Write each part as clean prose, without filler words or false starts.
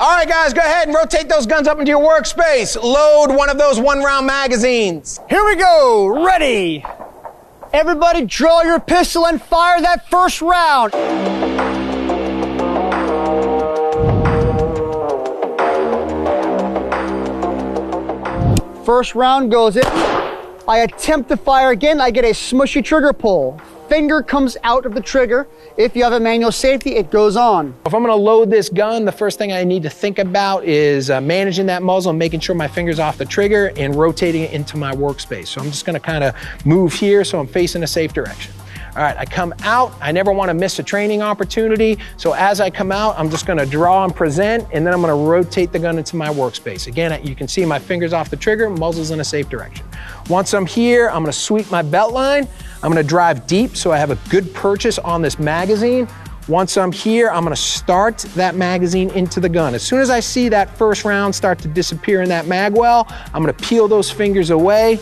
All right, guys, go ahead and rotate those guns up into your workspace. Load one of those 1-round magazines. Here we go, ready. Everybody draw your pistol and fire that first round. First round goes in. I attempt to fire again. I get a smushy trigger pull. Finger comes out of the trigger. If you have a manual safety, it goes on. If I'm gonna load this gun, the first thing I need to think about is managing that muzzle and making sure my finger's off the trigger and rotating it into my workspace. So I'm just gonna kind of move here so I'm facing a safe direction. All right, I come out. I never want to miss a training opportunity. So as I come out, I'm just going to draw and present, and then I'm going to rotate the gun into my workspace. Again, you can see my fingers off the trigger, muzzle's in a safe direction. Once I'm here, I'm going to sweep my belt line. I'm going to drive deep so I have a good purchase on this magazine. Once I'm here, I'm going to start that magazine into the gun. As soon as I see that first round start to disappear in that mag well, I'm going to peel those fingers away,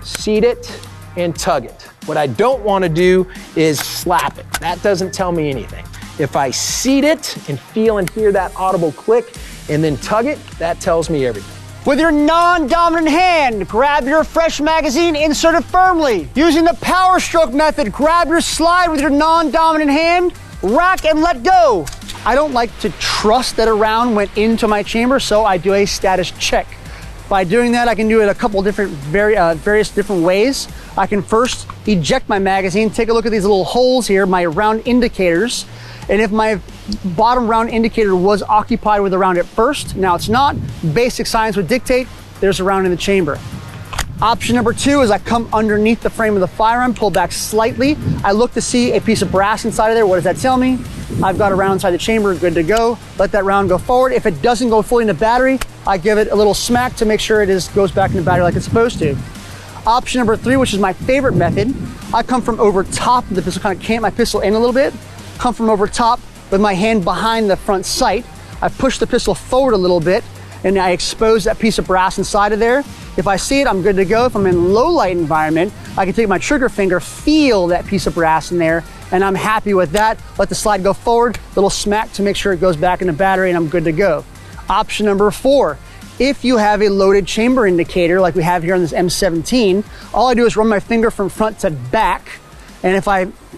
seat it, and tug it. What I don't want to do is slap it. That doesn't tell me anything. If I seat it and feel and hear that audible click and then tug it, that tells me everything. With your non-dominant hand, grab your fresh magazine, insert it firmly. Using the power stroke method, grab your slide with your non-dominant hand, rack and let go. I don't like to trust that a round went into my chamber, so I do a status check. By doing that, I can do it a couple different, various different ways. I can first eject my magazine, take a look at these little holes here, my round indicators. And if my bottom round indicator was occupied with a round at first, now it's not, basic science would dictate there's a round in the chamber. Option number 2 is I come underneath the frame of the firearm, pull back slightly. I look to see a piece of brass inside of there. What does that tell me? I've got a round inside the chamber, good to go. Let that round go forward. If it doesn't go fully in the battery, I give it a little smack to make sure it goes back in the battery like it's supposed to. Option number 3, which is my favorite method, I come from over top of the pistol, kind of cant my pistol in a little bit, come from over top with my hand behind the front sight. I push the pistol forward a little bit and I expose that piece of brass inside of there. If I see it, I'm good to go. If I'm in low light environment, I can take my trigger finger, feel that piece of brass in there, and I'm happy with that. Let the slide go forward, little smack to make sure it goes back in the battery, and I'm good to go. Option number 4, if you have a loaded chamber indicator like we have here on this M17, all I do is run my finger from front to back, and if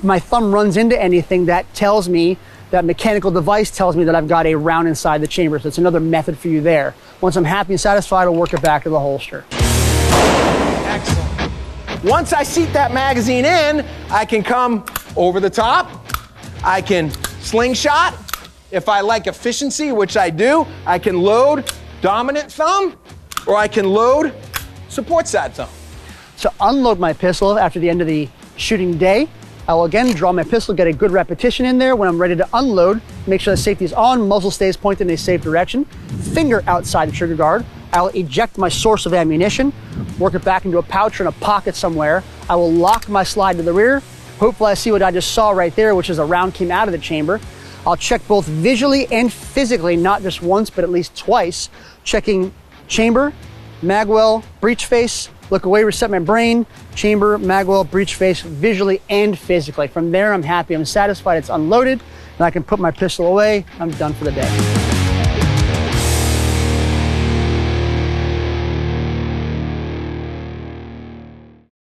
my thumb runs into anything, that tells me, that mechanical device tells me that I've got a round inside the chamber. So it's another method for you there. Once I'm happy and satisfied, I'll work it back to the holster. Excellent. Once I seat that magazine in, I can come over the top. I can slingshot. If I like efficiency, which I do, I can load dominant thumb, or I can load support side thumb. To unload my pistol after the end of the shooting day, I will again draw my pistol, get a good repetition in there. When I'm ready to unload, make sure the safety is on, muzzle stays pointed in a safe direction, finger outside the trigger guard. I'll eject my source of ammunition, work it back into a pouch or in a pocket somewhere. I will lock my slide to the rear. Hopefully I see what I just saw right there, which is a round came out of the chamber. I'll check both visually and physically, not just once, but at least twice, checking chamber, magwell, breech face, look away, reset my brain, chamber, magwell, breech face, visually and physically. From there, I'm happy, I'm satisfied, it's unloaded, and I can put my pistol away. I'm done for the day.